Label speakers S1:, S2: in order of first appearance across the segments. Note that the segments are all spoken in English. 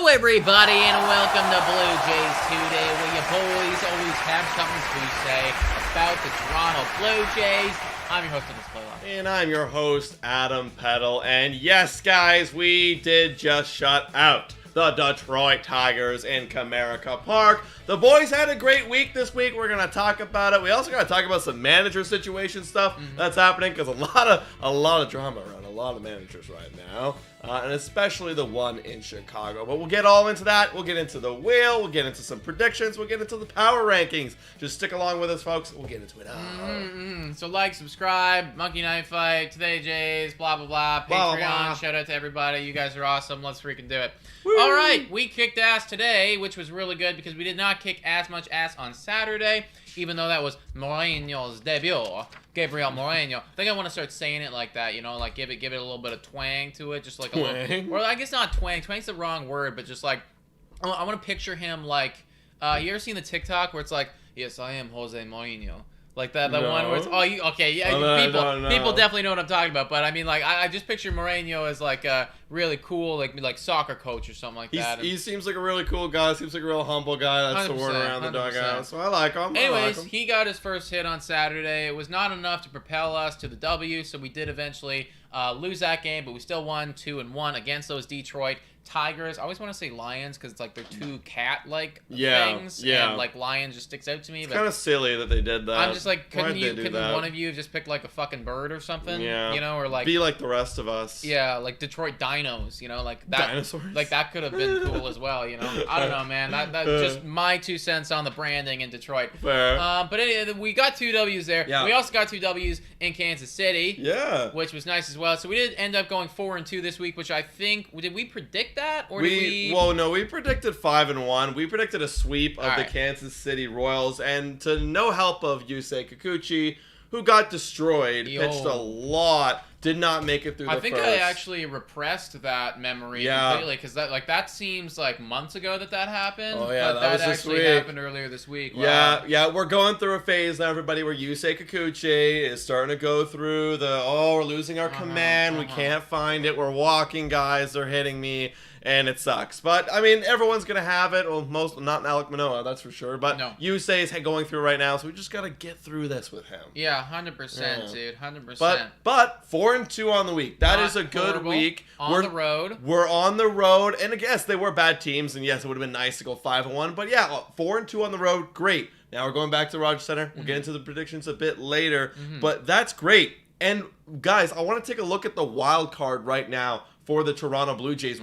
S1: everybody, and welcome to Blue Jays Today, where you boys always have something to say about the Toronto Blue Jays. I'm your host of this playlist.
S2: And I'm your host, Adam Peddle. And yes, guys, we did just shut out the Detroit Tigers in Comerica Park. The boys had a great week this week. We're going to talk about it. We also got to talk about some manager situation stuff that's happening, because a lot of drama around a lot of managers right now. And especially the one in Chicago. But we'll get all into that. We'll get into the wheel. We'll get into some predictions. We'll get into the power rankings. Just stick along with us, folks. We'll get into it all.
S1: So like, subscribe, Monkey Knife Fight, Today Jays, blah, blah, blah, Patreon.
S2: Blah, blah, blah.
S1: Shout out to everybody. You guys are awesome. Let's freaking do it.
S2: Woo.
S1: All right, we kicked ass today, which was really good because we did not kick as much ass on Saturday, even though that was Moreno's debut. Gabriel Moreno. I think I want to start saying it like that, you know, like give it a little bit of twang to it, just like a little, or I guess not twang. Twang's the wrong word, but just like I want to picture him like, you ever seen the TikTok where it's like, yes, I am Jose Moreno. Like that
S2: No.
S1: one where it's, okay, yeah, people definitely know what I'm talking about, but I mean, like, I just picture Moreno as like a really cool, like soccer coach or something like that.
S2: He seems like a really cool guy. Seems like a real humble guy. That's the word around the
S1: 100%.
S2: dugout. So I like him.
S1: Anyways, he got his first hit on Saturday. It was not enough to propel us to the W, so we did eventually lose that game, but we still won 2-1 against those Detroit Tigers. I always want to say Lions because it's like they're two cat-like things, and like Lions just sticks out to me.
S2: It's kind of silly that they did that.
S1: I'm just like, couldn't
S2: that?
S1: one of you have just picked like a fucking bird or something?
S2: Yeah.
S1: You know, or like
S2: be like the rest of us.
S1: Yeah, like Detroit Dinos, you know, like that.
S2: Dinosaurs?
S1: Like that could have been cool as well, you know. I don't know, man. That just my 2 cents on the branding in Detroit.
S2: Fair.
S1: But anyway, we got 2 W's there.
S2: Yeah.
S1: We also got 2 W's in Kansas City.
S2: Yeah.
S1: Which was nice as well. So we did end up going 4-2 this week, which I think, did we predict that, or did we?
S2: Well, no, we predicted 5-1. We predicted a sweep of the
S1: right.
S2: Kansas City Royals, and to no help of Yusei Kikuchi, who got destroyed, pitched a lot, did not make it through the first.
S1: I think I actually repressed that memory completely, because that seems like months ago that happened.
S2: Oh yeah,
S1: but
S2: that was this
S1: actually
S2: week.
S1: happened earlier this week. Wow.
S2: Yeah, we're going through a phase now, everybody, where Yusei Kikuchi is starting to go through we're losing our command, we can't find it, we're walking, guys, they're hitting me, and it sucks. But, I mean, everyone's going to have it. Well, not Alek Manoah, that's for sure. But Yusei is going through right now, so we just got to get through this with him.
S1: Yeah, 100%, dude. 100%.
S2: But 4-2 on the week. That is a good week.
S1: On the road.
S2: We're on the road. And, yes, they were bad teams. And, yes, it would have been nice to go 5-1. But, yeah, 4-2 on the road. Great. Now we're going back to Rogers Center. We'll get into the predictions a bit later. But that's great. And, guys, I want to take a look at the wild card right now for the Toronto Blue Jays.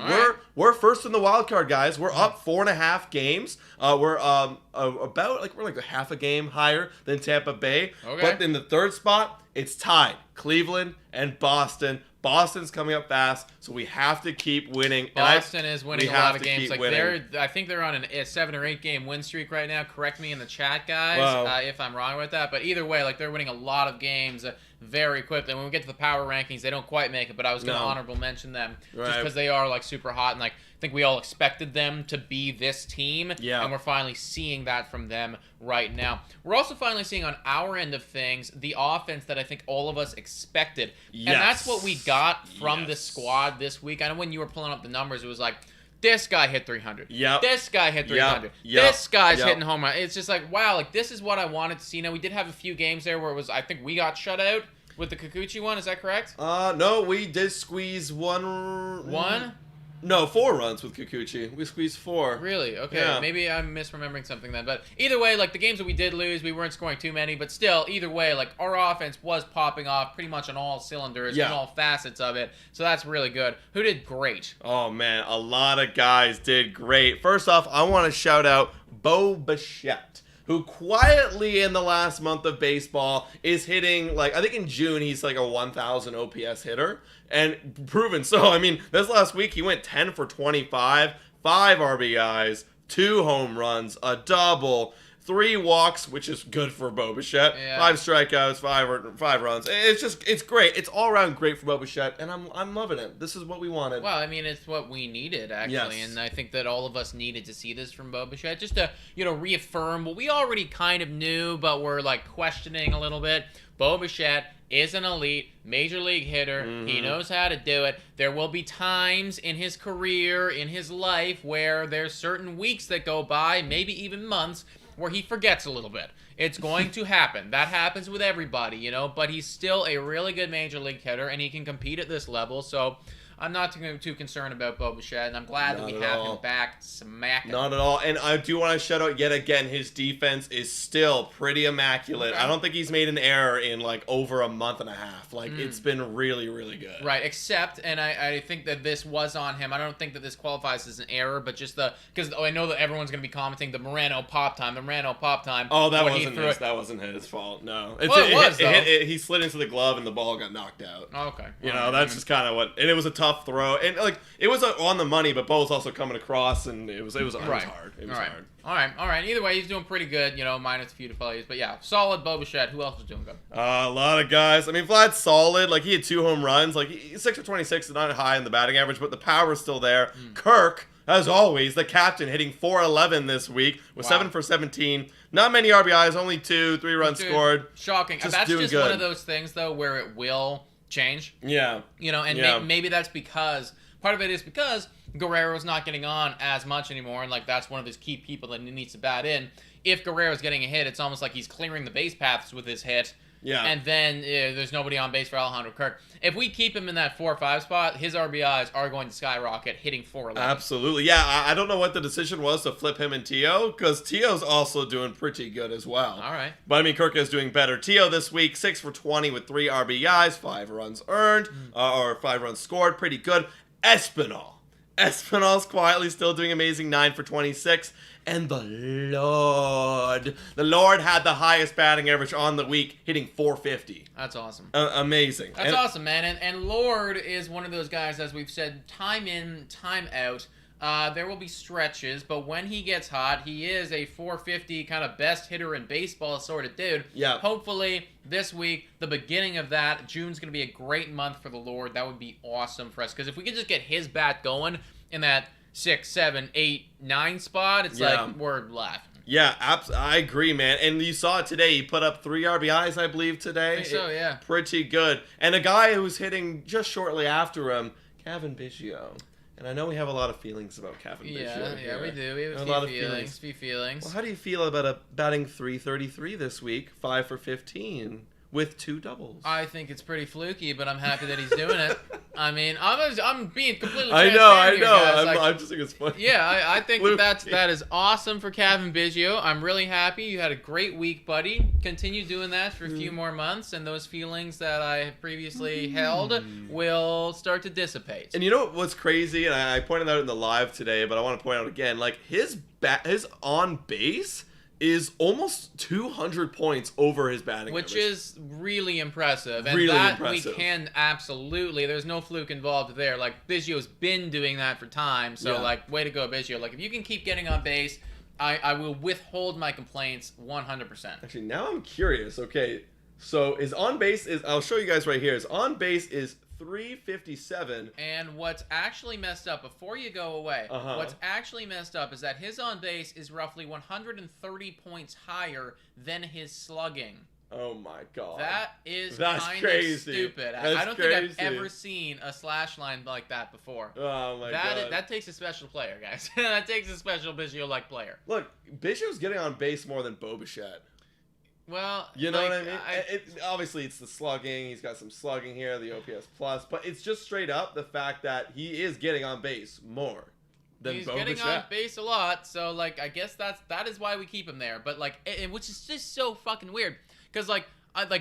S2: We're first in the wild card, guys. We're up 4.5 games. We're we're like a half a game higher than Tampa Bay.
S1: Okay.
S2: But in the third spot, it's tied. Cleveland and Boston. Boston's coming up fast, so we have to keep winning.
S1: Boston is winning a lot of games. Like
S2: winning.
S1: I think they're on a 7 or 8 game win streak right now. Correct me in the chat, guys, if I'm wrong with that. But either way, like they're winning a lot of games very quickly. When we get to the power rankings, they don't quite make it, but I was going to honorable mention them just because they are like super hot, and like I think we all expected them to be this team, and we're finally seeing that from them right now. We're also finally seeing on our end of things the offense that I think all of us expected, and that's what we got from the squad this week. I know when you were pulling up the numbers, it was like, this guy hit 300. This guy hit 300. This guy's hitting home run. It's just like, wow, like this is what I wanted to see. Now, we did have a few games there where it was, I think we got shut out with the Kikuchi one. Is that correct?
S2: No, we did squeeze one? No, 4 runs with Kikuchi. We squeezed 4.
S1: Really? Okay.
S2: Yeah.
S1: Maybe I'm misremembering something then. But either way, like the games that we did lose, we weren't scoring too many. But still, either way, like our offense was popping off pretty much on all cylinders and all facets of it. So that's really good. Who did great? Oh,
S2: man. A lot of guys did great. First off, I want to shout out Bo Bichette, who quietly in the last month of baseball is hitting, like, I think in June he's like a 1,000 OPS hitter, and proven so. I mean, this last week he went 10 for 25, 5 RBIs, 2 home runs, a double, 3 walks, which is good for Bo Bichette. 5 strikeouts, 5 runs. It's great. It's all around great for Bo Bichette, and I'm loving it. This is what we wanted.
S1: Well, I mean, it's what we needed actually, and I think that all of us needed to see this from Bo Bichette, just to reaffirm what we already kind of knew, but we're like questioning a little bit. Bo Bichette is an elite major league hitter. He knows how to do it. There will be times in his career, in his life, where there's certain weeks that go by, maybe even months, where he forgets a little bit. It's going to happen. That happens with everybody, you know, but he's still a really good major league hitter, and he can compete at this level, so I'm not too concerned about Bo Bichette, and I'm glad that we have him back smacking.
S2: Not at all. And I do want to shout out yet again, his defense is still pretty immaculate. Okay. I don't think he's made an error in like over a month and a half. Like it's been really, really good.
S1: Right, except, and I think that this was on him. I don't think that this qualifies as an error, but just because I know that everyone's going to be commenting the Moreno pop time.
S2: Oh, that wasn't his fault. No.
S1: Well, it was, though.
S2: He slid into the glove and the ball got knocked out.
S1: Oh, okay.
S2: You know, that's just kind of what, and it was a tough throw, and like it was on the money, but Bo was also coming across, and it was hard. It was hard.
S1: All right. Either way, he's doing pretty good. You know, minus a few plays, but yeah, solid Bo Bichette. Who else is doing good?
S2: A lot of guys. I mean, Vlad's solid. Like he had 2 home runs. Like he's 6 for 26, not high in the batting average, but the power's still there. Kirk, as always, the captain, hitting .411 this week with 7 for 17. Not many RBIs, only 2, 3 runs scored.
S1: Shocking. That's just good. One of those things though where it will change.
S2: Yeah.
S1: You know, and maybe that's because part of it is because Guerrero's not getting on as much anymore, and like that's one of his key people that he needs to bat in. If Guerrero's getting a hit, it's almost like he's clearing the base paths with his hit.
S2: Yeah.
S1: And then there's nobody on base for Alejandro Kirk. If we keep him in that 4 or 5 spot, his RBIs are going to skyrocket, hitting .411.
S2: Absolutely. Yeah, I don't know what the decision was to flip him and Tio, because Tio's also doing pretty good as well.
S1: All right.
S2: But I mean, Kirk is doing better. Tio this week, 6 for 20 with 3 RBIs, 5 runs earned, or 5 runs scored. Pretty good. Espinal's quietly still doing amazing, 9 for 26. And the Lord had the highest batting average on the week, hitting .450.
S1: That's awesome.
S2: Amazing.
S1: That's awesome, man. And Lord is one of those guys, as we've said, time in, time out. There will be stretches, but when he gets hot, he is a .450 kind of best hitter in baseball sort of dude.
S2: Yeah.
S1: Hopefully, this week, the beginning of that, June's going to be a great month for the Lord. That would be awesome for us, because if we could just get his bat going in that 6, 7, 8, 9 spot, it's like we're laughing.
S2: Yeah, I agree, man. And you saw it today. He put up 3 RBIs, I believe, today.
S1: I think so, yeah.
S2: Pretty good. And a guy who's hitting just shortly after him, Cavan Biggio. And I know we have a lot of feelings about Cavan Biggio.
S1: Yeah, we do. We have a few feelings.
S2: Well, how do you feel about batting .333 this week, 5 for 15? With 2 doubles.
S1: I think it's pretty fluky, but I'm happy that he's doing it. I mean, I'm being completely transparent.
S2: I know. I just think it's funny.
S1: Yeah, I think that is awesome for Cavan Biggio. I'm really happy. You had a great week, buddy. Continue doing that for a few more months, and those feelings that I have previously held will start to dissipate.
S2: And you know what's crazy? And I pointed out in the live today, but I want to point out again, like his on base is almost 200 points over his batting average.
S1: Which is really impressive. And
S2: really
S1: that
S2: impressive.
S1: We can absolutely, there's no fluke involved there. Like, Biggio's been doing that for time, so, like, way to go, Biggio. Like, if you can keep getting on base, I will withhold my complaints 100%.
S2: Actually, now I'm curious. Okay, so his on base is, I'll show you guys right here, his on base is .357.
S1: And what's actually messed up, before you go away, what's actually messed up is that his on base is roughly 130 points higher than his slugging.
S2: Oh my god.
S1: That's kind of stupid. I don't think I've ever seen a slash line like that before.
S2: Oh my god.
S1: That takes a special player, guys. That takes a special Biggio-like player.
S2: Look, Biggio's getting on base more than Bo Bichette.
S1: Well,
S2: you know what I mean? Obviously, it's the slugging. He's got some slugging here, the OPS plus, but it's just straight up the fact that he is getting on base more than Bo Bichette.
S1: He's getting on base a lot, so like I guess that is why we keep him there. But like, which is just so fucking weird, because like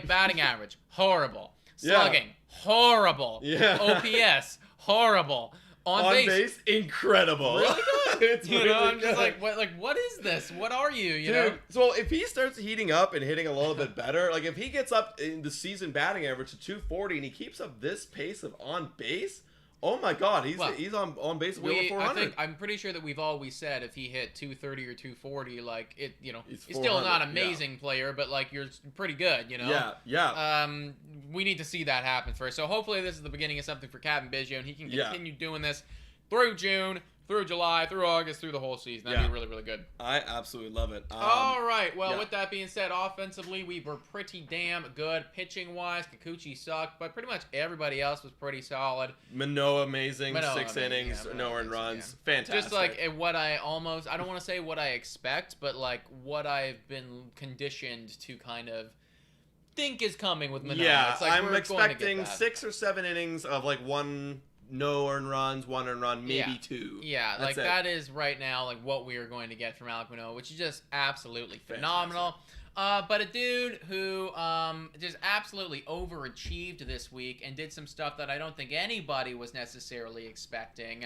S1: batting average horrible, slugging horrible, OPS horrible. On base,
S2: incredible.
S1: Really good.
S2: It's
S1: you
S2: really
S1: know, I'm
S2: good.
S1: just like, what is this? What are you? You
S2: Dude,
S1: know.
S2: So if he starts heating up and hitting a little bit better, like if he gets up in the season batting average to 240 and he keeps up this pace of on base, oh my god, he's on base over 400.
S1: I'm pretty sure that we've always said if he hit 230 or 240, like it, you know, he's still not an amazing player, but like you're pretty good, you know.
S2: Yeah.
S1: We need to see that happen first. So hopefully this is the beginning of something for Cavan Biggio, and he can continue doing this through June. through July, through August, through the whole season. That'd be really, really good.
S2: I absolutely love it.
S1: All right. Well, with that being said, offensively, we were pretty damn good. Pitching-wise, Kikuchi sucked, but pretty much everybody else was pretty solid.
S2: Manoah, amazing. 6 innings, no earned runs. Fantastic.
S1: Just like what I don't want to say what I expect, but like what I've been conditioned to kind of think is coming with Manoah.
S2: Yeah,
S1: it's like
S2: I'm expecting 6 or 7 innings of like 1 no earned runs, 1 earned run, maybe 2.
S1: Yeah, like that is right now like what we are going to get from Alek Manoah, which is just absolutely phenomenal. But a dude who just absolutely overachieved this week and did some stuff that I don't think anybody was necessarily expecting,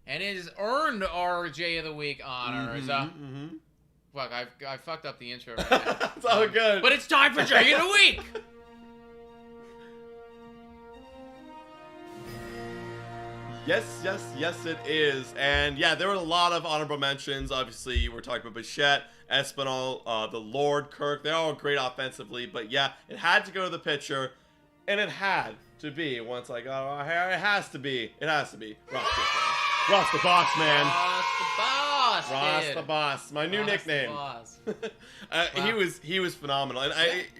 S1: and has earned our J of the Week honors. Fuck, I fucked up the intro right now.
S2: It's all good.
S1: But it's time for J of the Week!
S2: Yes, it is. And yeah, there were a lot of honorable mentions. Obviously, we're talking about Bichette, Espinal, the Lord, Kirk. They're all great offensively. But yeah, it had to go to the pitcher. And it had to be. Once I got it has to be. It has to be. Ross the boss, man.
S1: Ross the boss,
S2: Ross
S1: dude.
S2: the boss. My new nickname.
S1: Wow.
S2: He was phenomenal. And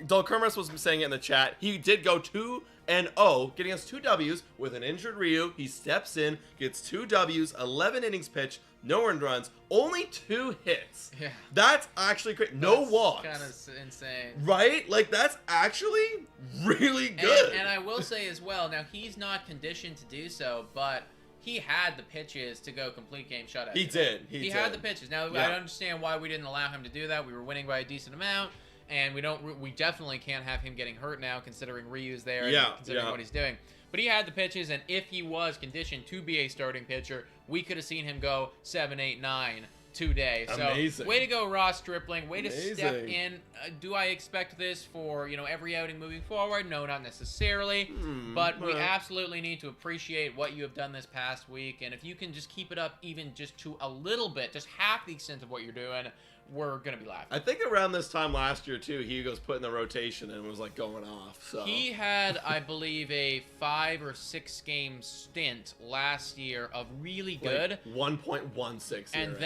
S2: Dolkermas was saying it in the chat. He did go 2-0, getting us 2 W's with an injured Ryu. He steps in, gets 2 W's, 11 innings pitched, no earned runs, only 2 hits.
S1: Yeah.
S2: That's actually great. No walks.
S1: Kind of insane.
S2: Right? Like, that's actually really good.
S1: And I will say as well, now he's not conditioned to do so, but he had the pitches to go complete game shutout.
S2: He did. He
S1: had the pitches. Now, I understand why we didn't allow him to do that. We were winning by a decent amount. And we definitely can't have him getting hurt now, considering Ryu's there, and considering what he's doing. But he had the pitches, and if he was conditioned to be a starting pitcher, we could have seen him go 7, 8, 9 today.
S2: Amazing.
S1: So way to go, Ross Stripling. Way to step in. Do I expect this for every outing moving forward? No, not necessarily. But we absolutely need to appreciate what you have done this past week. And if you can just keep it up even just to a little bit, just half the extent of what you're doing, we're going to be laughing.
S2: I think around this time last year, too, Hugo's put in the rotation and was, like, going off. So
S1: he had, I believe, a 5 or 6 game stint last year of really good.
S2: Like 1.16.
S1: And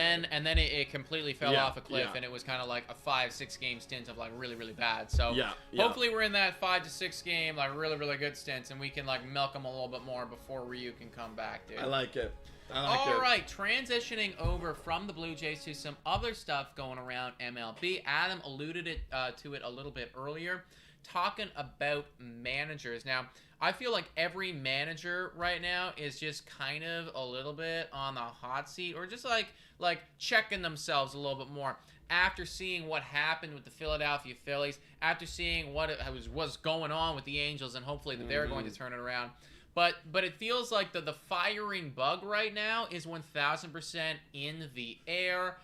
S1: then it completely fell off a cliff, and it was kind of like a 5-6 game stint of, like, really, really bad. So hopefully we're in that 5 to 6 game, like, really, really good stints, and we can, like, milk them a little bit more before Ryu can come back, dude.
S2: I like it.
S1: All right, transitioning over from the Blue Jays to some other stuff going around MLB. Adam alluded to it a little bit earlier, talking about managers. Now, I feel like every manager right now is just kind of a little bit on the hot seat, or just like checking themselves a little bit more after seeing what happened with the Philadelphia Phillies, after seeing what was going on with the Angels, and hopefully that they're going to turn it around. But it feels like the firing bug right now is 1,000% in the air.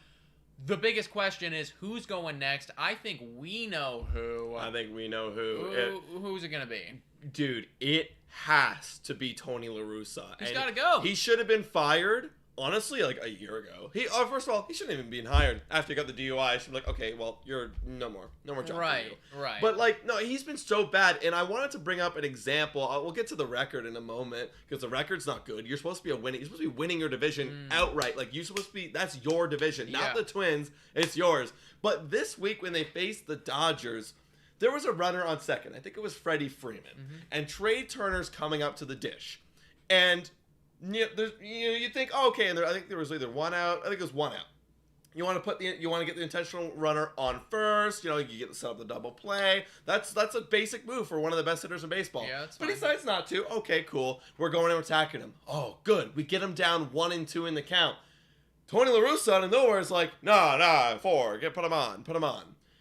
S1: The biggest question is who's going next. I think we know who.
S2: I think we know who.
S1: Who's it going to be?
S2: Dude, it has to be Tony La Russa.
S1: He's got to go.
S2: He should have been fired, honestly, like a year ago. First of all, he shouldn't even be hired after he got the DUI. He should be like, okay, well, you're no more job for you.
S1: Right.
S2: But like, no, he's been so bad, and I wanted to bring up an example. We'll get to the record in a moment because the record's not good. You're supposed to be You're supposed to be winning your division outright. Like you're supposed to be. That's your division, not the Twins. It's yours. But this week when they faced the Dodgers, there was a runner on second. I think it was Freddie Freeman, and Trey Turner's coming up to the dish, and you think, oh, okay, and I think there was either one out. I think it was one out. You want to get the intentional runner on first. You get to set up the double play. That's a basic move for one of the best hitters in baseball.
S1: Yeah, that's
S2: fine. But he decides not to. Okay, cool. We're going and attacking him. Oh, good. We get him down 1-2 in the count. Tony La Russa out of nowhere is like, nah, 4. Put him on.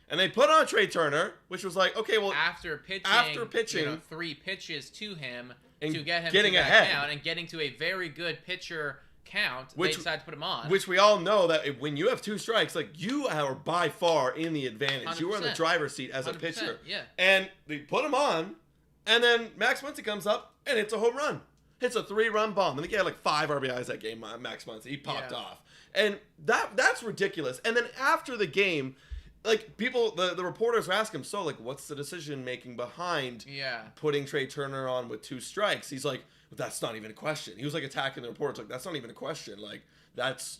S2: And they put on Trey Turner, which was like, okay, well,
S1: after pitching 3 pitches to him to get him
S2: getting
S1: to that
S2: ahead
S1: count and getting to a very good pitcher count, they decided to put him on.
S2: Which we all know that when you have 2 strikes, like you are by far in the advantage.
S1: 100%.
S2: You are in the driver's seat as a pitcher.
S1: Yeah.
S2: And they put him on, and then Max Muncy comes up and it's a home run. It's a 3-run bomb. I think he had like 5 RBIs that game. Max Muncy, he popped off, and that's ridiculous. And then after the game, like people, the reporters were asking him, so like, what's the decision making behind putting Trey Turner on with 2 strikes? He's like, that's not even a question. He was like attacking the reporters, like that's not even a question. Like That's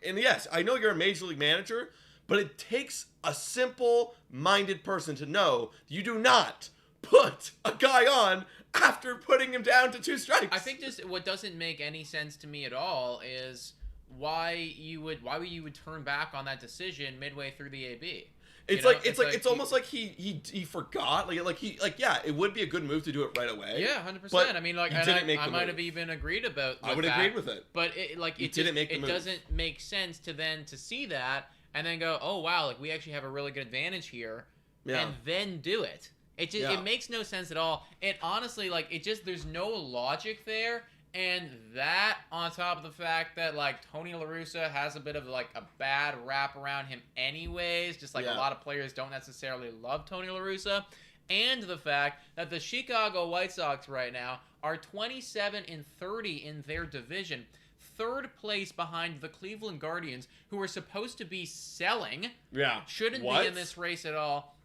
S2: and yes, I know you're a major league manager, but it takes a simple-minded person to know you do not put a guy on after putting him down to 2 strikes.
S1: I think just what doesn't make any sense to me at all is why you would turn back on that decision midway through the AB.
S2: It's almost like he forgot. Yeah, it would be a good move to do it right away.
S1: Yeah, 100%. I mean, I might have even agreed with
S2: I would agree with it.
S1: But it doesn't make sense to see that and then go, oh wow, we actually have a really good advantage here, and then do it. It makes no sense at all. It honestly, there's no logic there. And that, on top of the fact that, Tony La Russa has a bit of, a bad rap around him anyways, just a lot of players don't necessarily love Tony La Russa, and the fact that the Chicago White Sox right now are 27-30 in their division, 3rd place behind the Cleveland Guardians, who are supposed to be selling, shouldn't be in this race at all,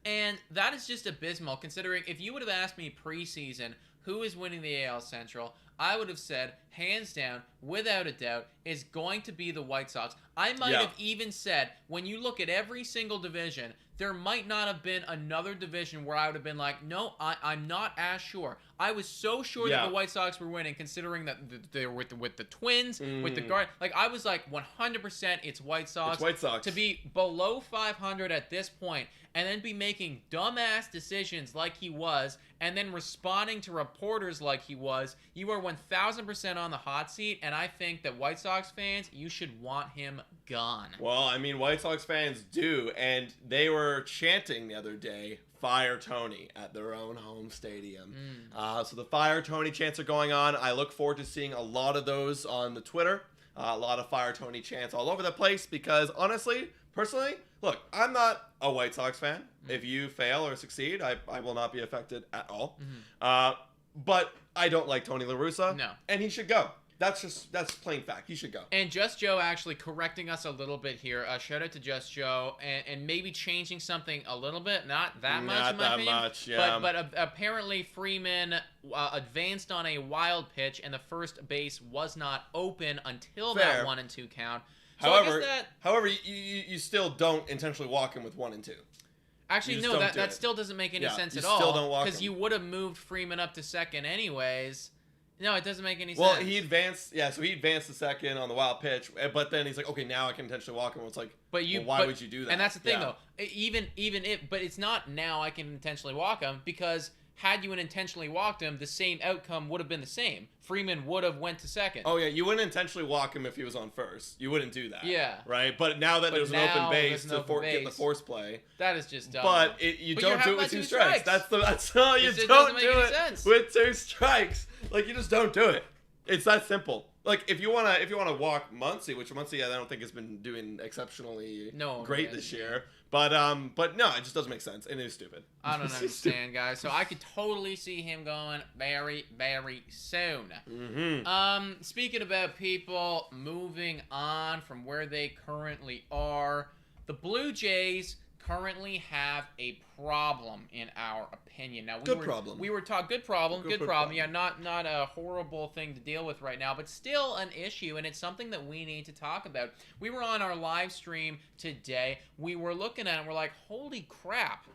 S1: and that is just abysmal, considering if you would have asked me preseason who is winning the AL Central, I would have said, hands down, without a doubt, is going to be the White Sox. I might have even said, when you look at every single division, there might not have been another division where I would have been like, no, I'm not as sure. I was so sure that the White Sox were winning, considering that they were with the Twins, with the Guard. I was like, 100% it's White Sox.
S2: It's White Sox.
S1: To be below 500 at this point, and then be making dumbass decisions like he was, and then responding to reporters like he was, you are 1,000% on the hot seat, and I think that White Sox fans, you should want him gone.
S2: Well, I mean, White Sox fans do, and they were chanting the other day, "Fire Tony" at their own home stadium. So the "Fire Tony" chants are going on. I look forward to seeing a lot of those on the Twitter. A lot of "Fire Tony" chants all over the place because, honestly, personally, look, I'm not a White Sox fan. If you fail or succeed, I will not be affected at all. But I don't like Tony La Russa.
S1: No.
S2: And he should go. That's plain fact. He should go.
S1: And Just Joe actually correcting us a little bit here. Shout out to Just Joe, and maybe changing something a little bit, not that much in my opinion.
S2: Not that much, yeah.
S1: But apparently Freeman advanced on a wild pitch, and the first base was not open until that 1 and 2 count. So
S2: however, you still don't intentionally walk him with 1 and 2.
S1: Actually, no, that still doesn't make any sense at all.
S2: Still don't walk him.
S1: Because you would have moved Freeman up to second anyways. No, it doesn't make any sense.
S2: Well, he advanced to second on the wild pitch, but then he's like, okay, now I can intentionally walk him. It's like, why would you do that?
S1: And that's the thing, though. But it's not now I can intentionally walk him, because had you intentionally walked him, the same outcome would have been the same. Freeman would have went to second.
S2: Oh, yeah, you wouldn't intentionally walk him if he was on first. You wouldn't do that.
S1: Yeah.
S2: Right? But now that there's an open base to get the force play.
S1: That is just dumb.
S2: But you don't do it with 2 strikes. That's all. You don't do it with 2 strikes. You just don't do it. It's that simple. If you wanna walk Muncy, which Muncy I don't think has been doing exceptionally great this year. But no, it just doesn't make sense, and it is stupid.
S1: I don't understand, guys. So I could totally see him going very, very soon. Speaking about people moving on from where they currently are, the Blue Jays currently have a problem, in our opinion. Now, good problem. Yeah, not a horrible thing to deal with right now, but still an issue, and it's something that we need to talk about. We were on our live stream today. We were looking at it, and we're like, holy crap.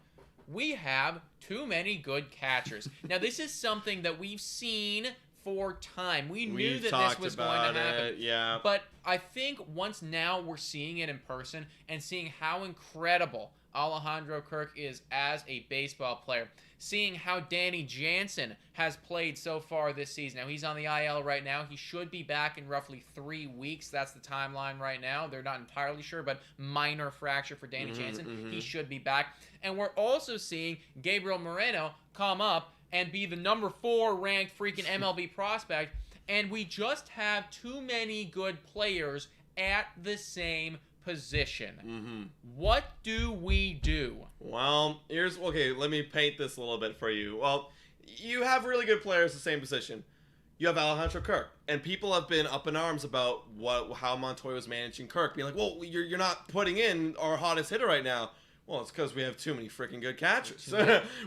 S1: We have too many good catchers. Now, this is something that we've seen for time. We knew that this was going to happen.
S2: Yeah.
S1: But I think once now we're seeing it in person and seeing how incredible Alejandro Kirk is as a baseball player, seeing how Danny Jansen has played so far this season. Now, he's on the IL right now. He should be back in roughly 3 weeks. That's the timeline right now. They're not entirely sure, but minor fracture for Danny Jansen. He should be back. And we're also seeing Gabriel Moreno come up and be the number 4 ranked freaking MLB prospect. And we just have too many good players at the same position. What do we do?
S2: Well, let me paint this a little bit for you. Well, you have really good players at the same position. You have Alejandro Kirk, and people have been up in arms about how Montoya was managing Kirk, being like, well, you're not putting in our hottest hitter right now. Well, it's because we have too many freaking good catchers.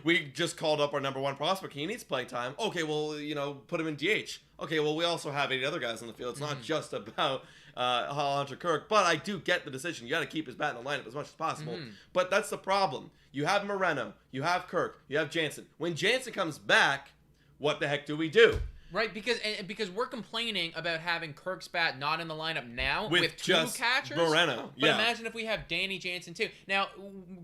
S2: We just called up our number 1 prospect. He needs playing time. Okay, well, put him in DH. Okay, well, we also have 80 other guys on the field. It's not just about Alejandro Kirk. But I do get the decision. You got to keep his bat in the lineup as much as possible. But that's the problem. You have Moreno. You have Kirk. You have Jansen. When Jansen comes back, what the heck do we do?
S1: Right, because we're complaining about having Kirk's bat not in the lineup now with 2
S2: just
S1: catchers.
S2: Moreno.
S1: But imagine if we have Danny Jansen too. Now,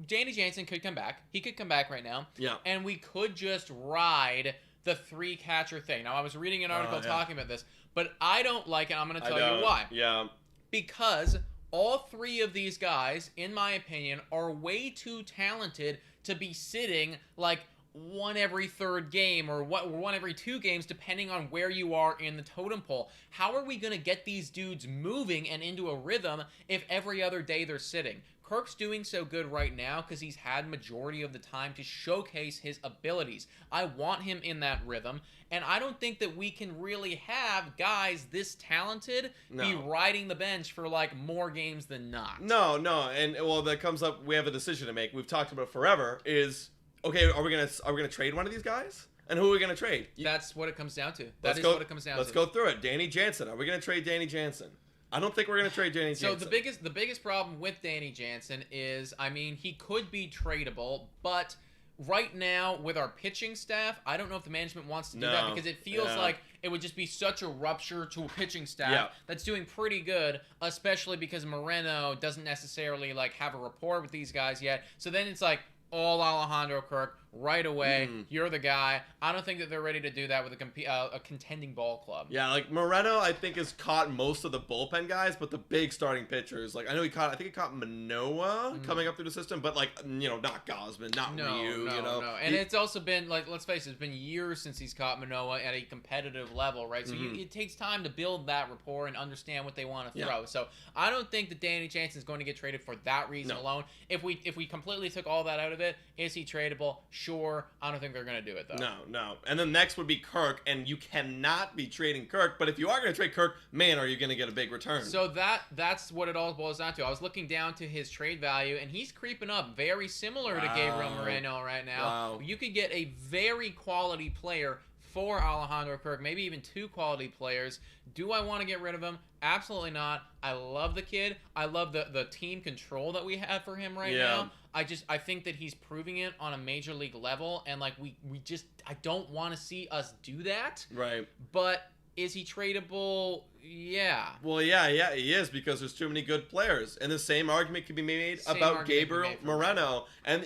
S1: Danny Jansen could come back. He could come back right now.
S2: Yeah.
S1: And we could just ride the 3 catcher thing. Now, I was reading an article talking about this, but I don't like it. I'm going to tell you why.
S2: Yeah.
S1: Because all 3 of these guys, in my opinion, are way too talented to be sitting like one every 3rd game or one every 2 games, depending on where you are in the totem pole. How are we going to get these dudes moving and into a rhythm if every other day they're sitting? Kirk's doing so good right now because he's had majority of the time to showcase his abilities. I want him in that rhythm, and I don't think that we can really have guys this talented be riding the bench for like more games than not. No,
S2: and well, that comes up. We have a decision to make. We've talked about it forever. Okay, are we gonna trade one of these guys? And who are we gonna trade?
S1: That's what it comes down to. What it comes down to.
S2: Let's go through it. Danny Jansen. Are we gonna trade Danny Jansen? I don't think we're gonna trade Danny Jansen.
S1: So the biggest problem with Danny Jansen is, I mean, he could be tradable, but right now with our pitching staff, I don't know if the management wants to do that because it feels like it would just be such a rupture to a pitching staff that's doing pretty good, especially because Moreno doesn't necessarily like have a rapport with these guys yet. So then it's like all Alejandro Kirk right away. You're the guy. I don't think that they're ready to do that with a contending ball club. Yeah,
S2: like Moreno, I think has caught most of the bullpen guys, but the big starting pitchers, like I think he caught Manoah coming up through the system, but like not Gosman, not Ryu,
S1: No. And it's also been like, let's face it, it's been years since he's caught Manoah at a competitive level, right? So it takes time to build that rapport and understand what they want to throw. So I don't think that Danny Jansen is going to get traded for that reason alone. If we completely took all that out of it, is he tradable? Sure. I don't think they're going to do it, though.
S2: No. And then next would be Kirk, and you cannot be trading Kirk. But if you are going to trade Kirk, man, are you going to get a big return.
S1: So that's what it all boils down to. I was looking down to his trade value, and he's creeping up very similar to Gabriel Moreno right now.
S2: Wow.
S1: You could get a very quality player for Alejandro Kirk, maybe even 2 quality players. Do I want to get rid of him? Absolutely not. I love the kid. I love the team control that we have for him right now. I think that he's proving it on a major league level, and like I don't want to see us do that.
S2: Right.
S1: But is he tradable? Yeah.
S2: Well, yeah, he is, because there's too many good players. And the same argument can be made about Gabriel Moreno. And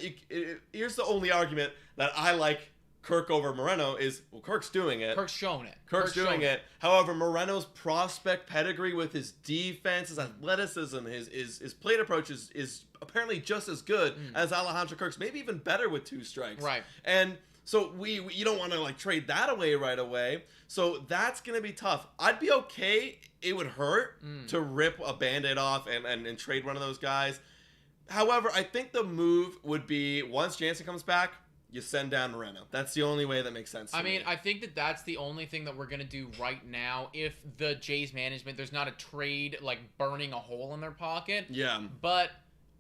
S2: here's the only argument that I like Kirk over Moreno is, well, Kirk's doing it.
S1: Kirk's showing it.
S2: Kirk's doing it. However, Moreno's prospect pedigree with his defense, his athleticism, his plate approach is apparently just as good as Alejandro Kirk's, maybe even better with 2 strikes.
S1: Right.
S2: And so you don't want to like trade that away right away. So that's going to be tough. I'd be okay. It would hurt to rip a Band-Aid off and trade one of those guys. However, I think the move would be, once Jansen comes back, you send down Moreno. That's the only way that makes sense to me.
S1: I think that that's the only thing that we're going to do right now if the Jays management, there's not a trade like burning a hole in their pocket.
S2: Yeah.
S1: But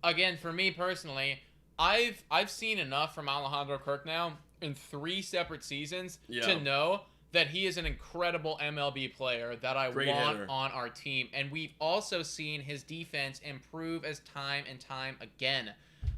S1: again, for me personally, I've seen enough from Alejandro Kirk now in 3 separate seasons to know that he is an incredible MLB player that I want on our team. And we've also seen his defense improve as time and time again.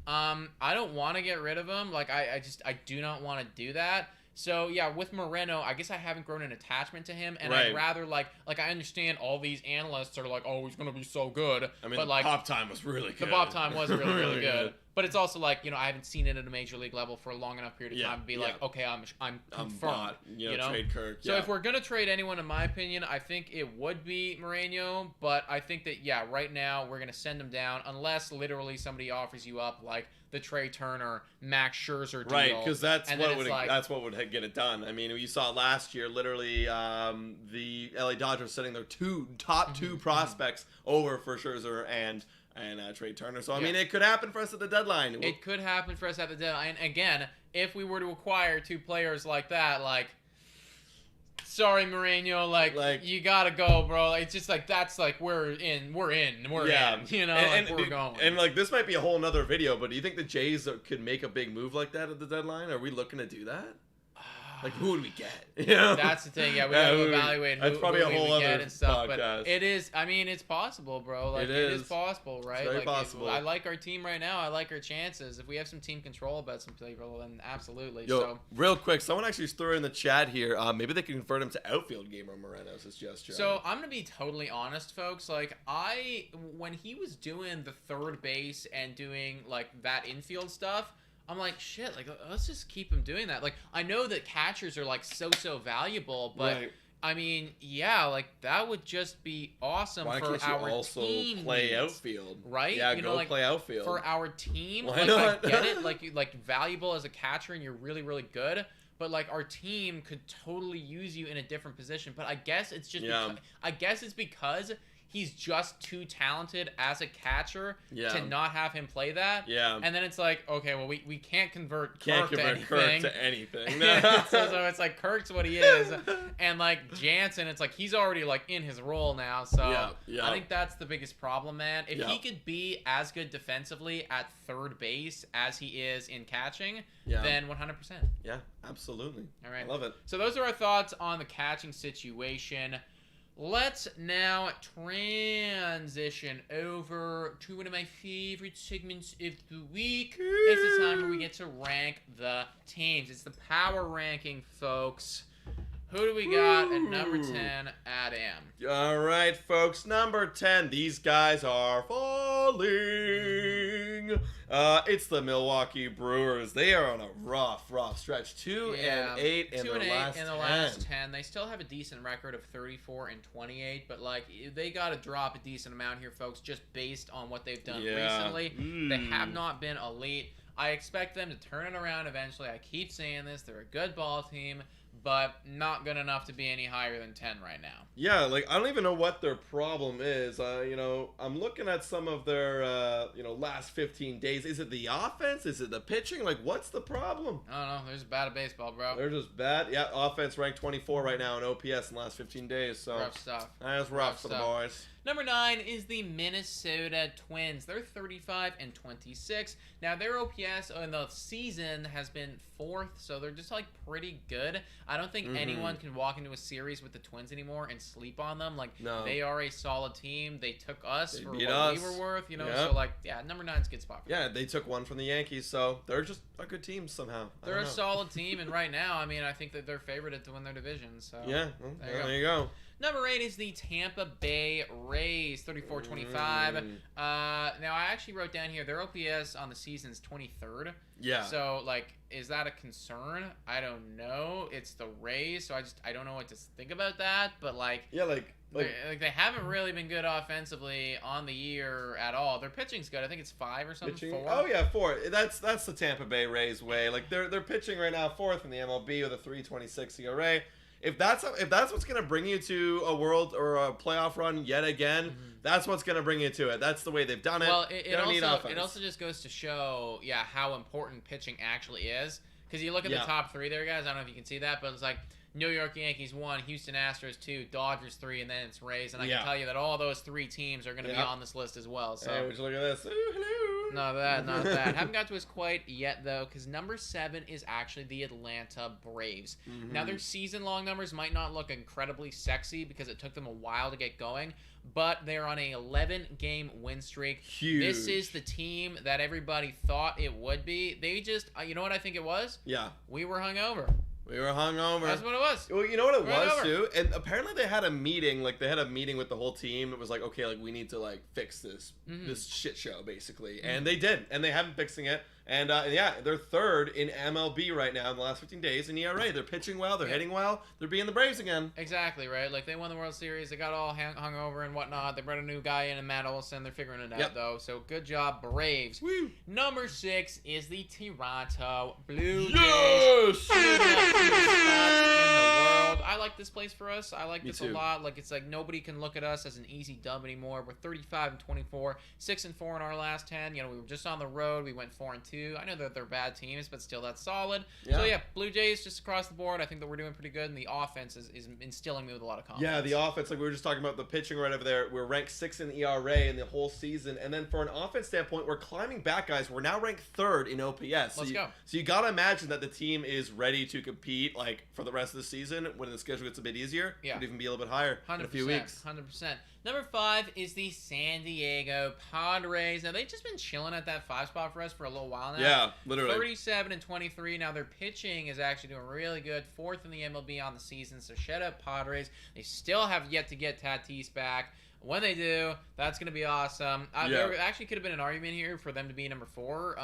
S1: I don't want to get rid of him. Like, I do not want to do that. So, yeah, with Moreno, I guess I haven't grown an attachment to him, and I'd rather, like, I understand all these analysts are like, oh, he's going to be so good.
S2: I mean,
S1: but, like,
S2: the pop time was really good.
S1: The pop time was really, really good. But it's also like, I haven't seen it at a major league level for a long enough period of time to be like, okay, I'm confirmed.
S2: Trade Kirk.
S1: So if we're going to trade anyone, in my opinion, I think it would be Moreno. But I think that, right now we're going to send him down unless literally somebody offers you up like the Trey Turner, Max Scherzer deal.
S2: Right, because that's what would get it done. I mean, you saw last year, literally, the LA Dodgers sending their top two prospects over for Scherzer and Trey Turner. So, I mean, it could happen for us at the deadline.
S1: It could happen for us at the deadline. And again, if we were to acquire 2 players like that, like, sorry, Mourinho, like you gotta go, bro. It's just like that's like we're in, you know, and we're going.
S2: And like this might be a whole nother video, but do you think the Jays could make a big move like that at the deadline? Are we looking to do that? Like, who would we get? You know?
S1: That's the thing. Yeah, we got to evaluate who we get and stuff.
S2: Podcast.
S1: But it is, I mean, it's possible, bro. Like, it is possible, right?
S2: It's very possible.
S1: I like our team right now. I like our chances. If we have some team control about some people, then absolutely.
S2: Yo,
S1: so,
S2: real quick, someone actually threw in the chat here. Maybe they can convert him to outfield Gabriel Moreno, suggestion.
S1: So, I'm going to be totally honest, folks. Like, when he was doing the third base and doing, like, that infield stuff, I'm like, shit, like, let's just keep him doing that. Like, I know that catchers are, like, so valuable, but, right. I mean, yeah, like, that would just be awesome for our team. Why can't you
S2: also play outfield?
S1: Right?
S2: Yeah, go play outfield.
S1: For our team,
S2: why not?
S1: I get it. Like, you're, like, valuable as a catcher and you're really, really good. But, like, our team could totally use you in a different position. But I guess it's just because he's just too talented as a catcher to not have him play that.
S2: Yeah.
S1: And then it's like, okay, well, we can't convert Kirk to anything. so it's like Kirk's what he is. And, like, Jansen, it's like he's already, like, in his role now. So I think that's the biggest problem, man. If he could be as good defensively at third base as he is in catching, then 100%.
S2: Yeah, absolutely.
S1: All right.
S2: I love it.
S1: So those are our thoughts on the catching situation. Let's now transition over to one of my favorite segments of the week. It's the time where we get to rank the teams. It's the power ranking, folks. Who do we got at number 10, Adam?
S2: All right, folks. Number 10. These guys are falling. It's the Milwaukee Brewers. They are on a rough stretch. 2-8 in their last
S1: 10. They still have a decent record of 34-28, but like they got to drop a decent amount here, folks, just based on what they've done recently. They have not been elite. I expect them to turn it around eventually. I keep saying this. They're a good ball team, but not good enough to be any higher than 10 right now.
S2: Yeah, like, I don't even know what their problem is. I'm looking at some of their, last 15 days. Is it the offense? Is it the pitching? Like, what's the problem?
S1: I don't know. They're just bad at baseball, bro.
S2: They're just bad. Yeah, offense ranked 24 right now in OPS in the last 15 days. So
S1: rough stuff.
S2: That's rough for the boys.
S1: Number 9 is the Minnesota Twins. They're 35-26. Now, their OPS in the season has been 4th, so they're just, like, pretty good. I don't think anyone can walk into a series with the Twins anymore and sleep on them. Like, they are a solid team. They took us for what we were worth, So, like, number 9's a good spot for them.
S2: Yeah, they took one from the Yankees, so they're just a good team somehow.
S1: They're a solid team, and right now, I mean, I think that they're favored to win their division. So
S2: yeah, well, there you go.
S1: Number 8 is the Tampa Bay Rays, 34-25. Now, I actually wrote down here, their OPS on the season is 23rd.
S2: Yeah.
S1: So, like, is that a concern? I don't know. It's the Rays, so I don't know what to think about that. But, like...
S2: Yeah, like
S1: they haven't really been good offensively on the year at all. Their pitching's good. I think it's 5 or something. 4.
S2: Oh yeah, 4. That's the Tampa Bay Rays way. Like they're pitching right now 4th in the MLB with a 3.26 ERA. If that's what's gonna bring you to a world or a playoff run yet again, that's what's gonna bring you to it. That's the way they've done it.
S1: Well, it also just goes to show, how important pitching actually is. Because you look at the top 3 there, guys. I don't know if you can see that, but it's like New York Yankees 1, Houston Astros 2, Dodgers 3, and then it's Rays. And I can tell you that all those 3 teams are going to be on this list as well. So.
S2: Hey, would you look at this? Ooh, hello.
S1: Not that. Haven't got to us quite yet, though, because number 7 is actually the Atlanta Braves. Now, their season-long numbers might not look incredibly sexy because it took them a while to get going, but they're on a 11-game win streak.
S2: Huge.
S1: This is the team that everybody thought it would be. They just, you know what I think it was?
S2: Yeah.
S1: We were hungover.
S2: We were hungover.
S1: That's what it was.
S2: Well, you know what it was, too? And apparently they had a meeting. Like, they had a meeting with the whole team. It was like, okay, like, we need to, like, fix this shit show, basically. And they did. And they have been fixing it. And, they're 3rd in MLB right now in the last 15 days in ERA. They're pitching well. They're hitting well. They're being the Braves again.
S1: Exactly, right? Like, they won the World Series. They got all hungover and whatnot. They brought a new guy in Matt Olson. They're figuring it out, though. So, good job, Braves.
S2: Woo.
S1: Number 6 is the Toronto Blue Jays.
S2: Yes!
S1: In the world. I I like this place for us. I like this a lot. Like, it's like nobody can look at us as an easy dub anymore. We're 35-24, 6-4 in our last 10. You know, we were just on the road. We went 4-2. I know that they're bad teams, but still, that's solid. Yeah. So yeah, Blue Jays just across the board. I think that we're doing pretty good, and the offense is instilling me with a lot of confidence.
S2: Yeah, the offense, like we were just talking about the pitching right over there. We're ranked 6th in ERA in the whole season, and then for an offense standpoint, we're climbing back, guys. We're now ranked 3rd in OPS.
S1: Let's go.
S2: So you gotta imagine that the team is ready to compete, like for the rest of the season when the schedule gets a bit easier. Yeah, could even be a little bit higher in a few weeks.
S1: 100%. Number 5 is the San Diego Padres. Now they've just been chilling at that 5 spot for us for a little while now.
S2: Yeah, literally.
S1: 37-23. Now their pitching is actually doing really good. 4th in the MLB on the season. So shout out Padres. They still have yet to get Tatis back. When they do, that's going to be awesome. There actually could have been an argument here for them to be number 4,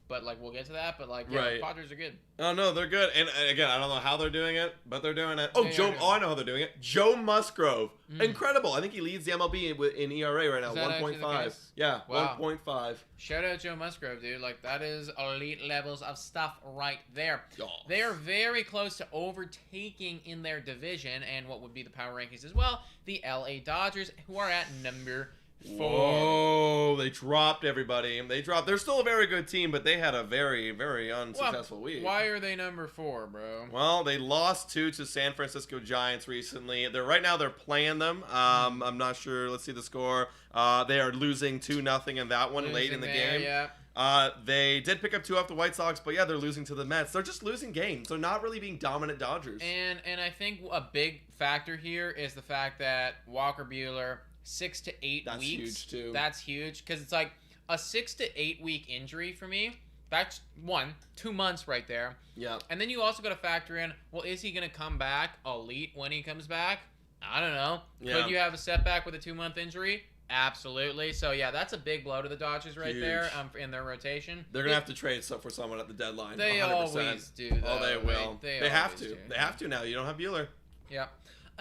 S1: but like we'll get to that. But like, yeah, the Padres are good.
S2: Oh no, they're good. And again, I don't know how they're doing it, but they're doing it. Oh, I know how they're doing it. Joe Musgrove, incredible. I think he leads the MLB in ERA right now, 1.5. Yeah, wow. 1.5.
S1: Shout out Joe Musgrove, dude. Like that is elite levels of stuff right there.
S2: Yes.
S1: They are very close to overtaking in their division and what would be the power rankings as well, the LA Dodgers, who are at number 4.
S2: Whoa, they dropped everybody. They're still a very good team, but they had a very, very unsuccessful week.
S1: Why are they number 4, bro?
S2: Well, they lost 2 to San Francisco Giants recently. Right now they're playing them. I'm not sure. Let's see the score. They are losing 2-0 in that one late in the game.
S1: Yeah.
S2: They did pick up 2 off the White Sox, but yeah, they're losing to the Mets. They're just losing games. They're not really being dominant Dodgers.
S1: And I think a big factor here is the fact that Walker Buehler, 6 to 8 weeks.
S2: That's huge too.
S1: That's huge because it's like a 6 to 8 week injury for me. That's 2 months right there.
S2: Yeah.
S1: And then you also got to factor in, well, is he going to come back elite when he comes back? I don't know. Yeah. Could you have a setback with a 2-month injury? Absolutely. So, yeah, that's a big blow to the Dodgers there in their rotation.
S2: They're going to have to trade for someone at the deadline.
S1: They
S2: 100%.
S1: Always do, though.
S2: Oh, they will. They have to.
S1: Do.
S2: They have to now. You don't have Buehler.
S1: Yeah.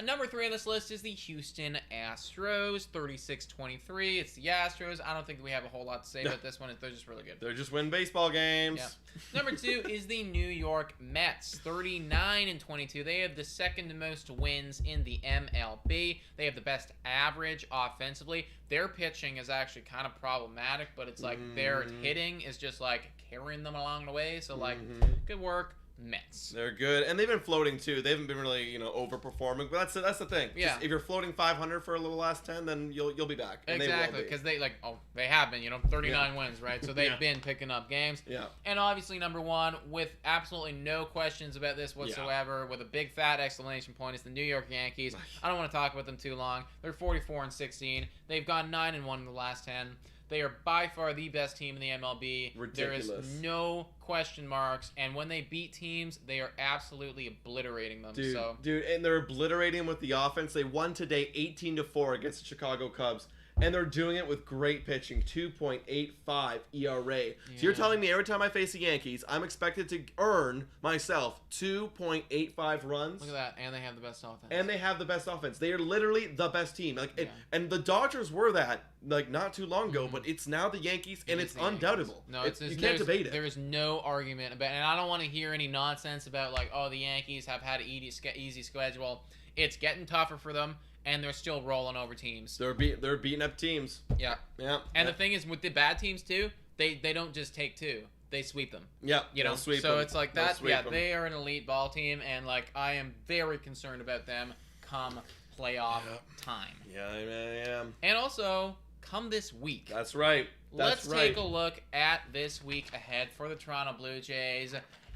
S1: Number 3 on this list is the Houston Astros, 36-23. It's the Astros. I don't think we have a whole lot to say about this one. They're just really good.
S2: They're just winning baseball games.
S1: Yeah. Number 2 is the New York Mets, 39-22. They have the second most wins in the MLB. They have the best average offensively. Their pitching is actually kind of problematic, but it's like their hitting is just like carrying them along the way. So like, good work. Mets.
S2: They're good, and they've been floating too. They haven't been really, overperforming. But that's the thing.
S1: Yeah.
S2: Just, if you're floating 500 for a little last 10, then you'll be back. And
S1: exactly, because they have been, 39 wins, right? So they've been picking up games.
S2: Yeah.
S1: And obviously number 1, with absolutely no questions about this whatsoever, with a big fat exclamation point, is the New York Yankees. I don't want to talk about them too long. They're 44-16. They've gone 9-1 in the last 10. They are by far the best team in the MLB.
S2: Ridiculous.
S1: There is no question marks, and when they beat teams, they are absolutely obliterating them.
S2: Dude, and they're obliterating them with the offense. They won today 18-4 against the Chicago Cubs. And they're doing it with great pitching, 2.85 ERA. Yeah. So you're telling me every time I face the Yankees, I'm expected to earn myself 2.85 runs?
S1: Look at that. And they have the best offense.
S2: And they have the best offense. They are literally the best team. And the Dodgers were that, not too long ago, but it's now the Yankees, and it's undoubtable.
S1: No,
S2: you can't debate it.
S1: There is no argument about it. And I don't want to hear any nonsense about, the Yankees have had an easy schedule. It's getting tougher for them. And they're still rolling over teams.
S2: They're beating up teams.
S1: Yeah. And the thing is, with the bad teams too, they don't just take 2; they sweep them.
S2: Yeah.
S1: Sweep them. It's like that. Yeah, they are an elite ball team, and I am very concerned about them come playoff time.
S2: Yeah, I am.
S1: And also, come this week.
S2: That's right.
S1: Let's take a look at this week ahead for the Toronto Blue Jays.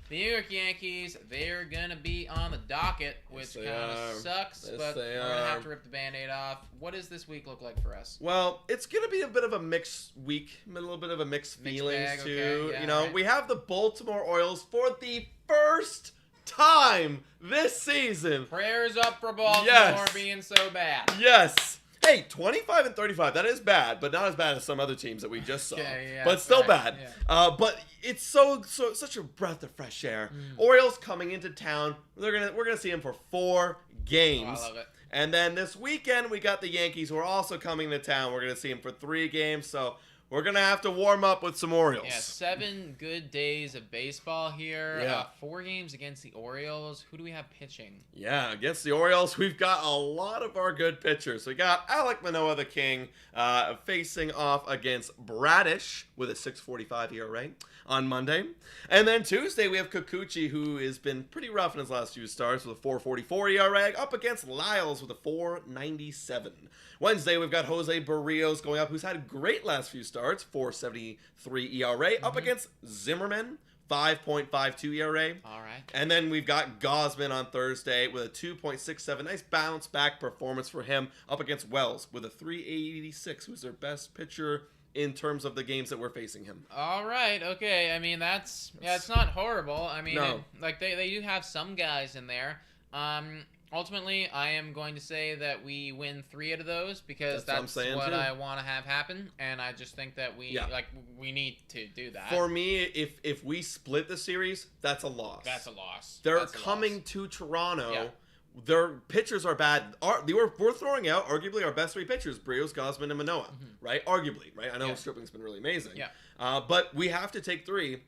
S1: The New York Yankees, they're going to be on the docket, which kind of sucks, but we're going to have to rip the Band-Aid off. What does this week look like for us?
S2: Well, it's going to be a bit of a mixed week, a little bit of a mixed feelings, bag, too. Okay, right. We have the Baltimore Orioles for the first time this season.
S1: Prayers up for Baltimore being so bad.
S2: Yes. Hey, 25-35, that is bad, but not as bad as some other teams that we just saw.
S1: Yeah,
S2: but still bad. Yeah. But it's such a breath of fresh air. Orioles coming into town. We're gonna see them for 4 games.
S1: Oh, I love it.
S2: And then this weekend we got the Yankees who are also coming to town. We're gonna see them for 3 games. So we're going to have to warm up with some Orioles.
S1: Yeah, 7 good days of baseball here.
S2: Yeah.
S1: 4 games against the Orioles. Who do we have pitching?
S2: Yeah, against the Orioles, we've got a lot of our good pitchers. We got Alek Manoah, the king, facing off against Bradish with a 6.45 ERA on Monday. And then Tuesday, we have Kikuchi, who has been pretty rough in his last few starts with a 4.44 ERA, up against Lyles with a 4.97. Wednesday, we've got Jose Barrios going up, who's had a great last few starts, 4.73 ERA, up against Zimmerman, 5.52 ERA.
S1: All right.
S2: And then we've got Gosman on Thursday with a 2.67. Nice bounce back performance for him, up against Wells with a 3.86, who's their best pitcher in terms of the games that we're facing him.
S1: All right. Okay. I mean, it's not horrible. I mean,
S2: No.
S1: they do have some guys in there. Ultimately, I am going to say that we win 3 out of those because that's what I want to have happen, and I just think that we need to do that.
S2: For me, if we split the series, that's a loss.
S1: That's a loss.
S2: They're coming to Toronto. Yeah. Their pitchers are bad. We're throwing out arguably our best 3 pitchers: Barrios, Gosman, and Manoah. Right? Arguably, right? I know Stripling's been really amazing.
S1: Yeah.
S2: But we have to take 3.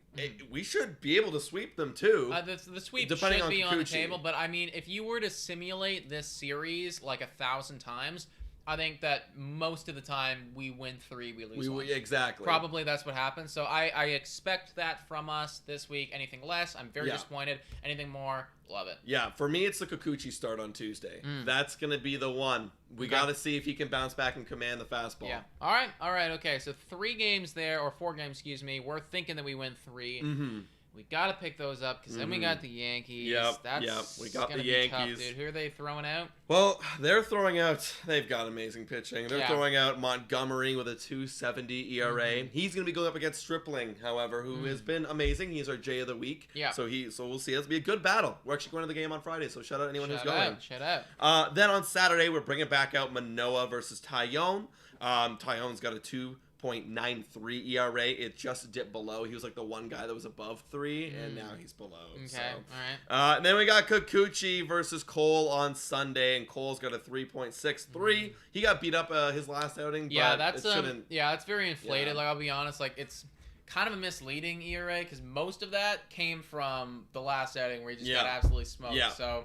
S2: We should be able to sweep them too.
S1: The sweep should be on the table. But I mean, if you were to simulate this series like 1,000 times, I think that most of the time we win 3, we lose 1.
S2: Exactly.
S1: Probably that's what happens. So I expect that from us this week. Anything less, I'm very disappointed. Anything more, love it.
S2: Yeah, for me, it's the Kikuchi start on Tuesday. That's going to be the one. We got to see if he can bounce back and command the fastball.
S1: Yeah. All right. Okay, so 3 games there, or 4 games, excuse me. We're thinking that we win 3. We got to pick those up because then we got the Yankees. That's
S2: we got the
S1: Yankees.
S2: Yankees.
S1: Tough, dude. Who are they throwing out?
S2: Well, they're throwing out. They've got amazing pitching. They're throwing out Montgomery with a 2.70 ERA. He's going to be going up against Stripling, however, who has been amazing. He's our J of the week. Yeah. So we'll see. It's be a good battle. We're actually going to the game on Friday, so shout out anyone who's going.
S1: Shout out.
S2: Then on Saturday, we're bringing back out Manoah versus Tyone. Tyone's got a 2.93 ERA. It just dipped below. He was like the one guy that was above 3, and now he's below.
S1: Okay,
S2: so.
S1: all right.
S2: And then we got Kikuchi versus Cole on Sunday, and Cole's got a 3.63. He got beat up his last outing.
S1: Yeah,
S2: but
S1: that's very inflated. Like, I'll be honest, like it's kind of a misleading ERA because most of that came from the last outing where he just got absolutely smoked. Yeah. So,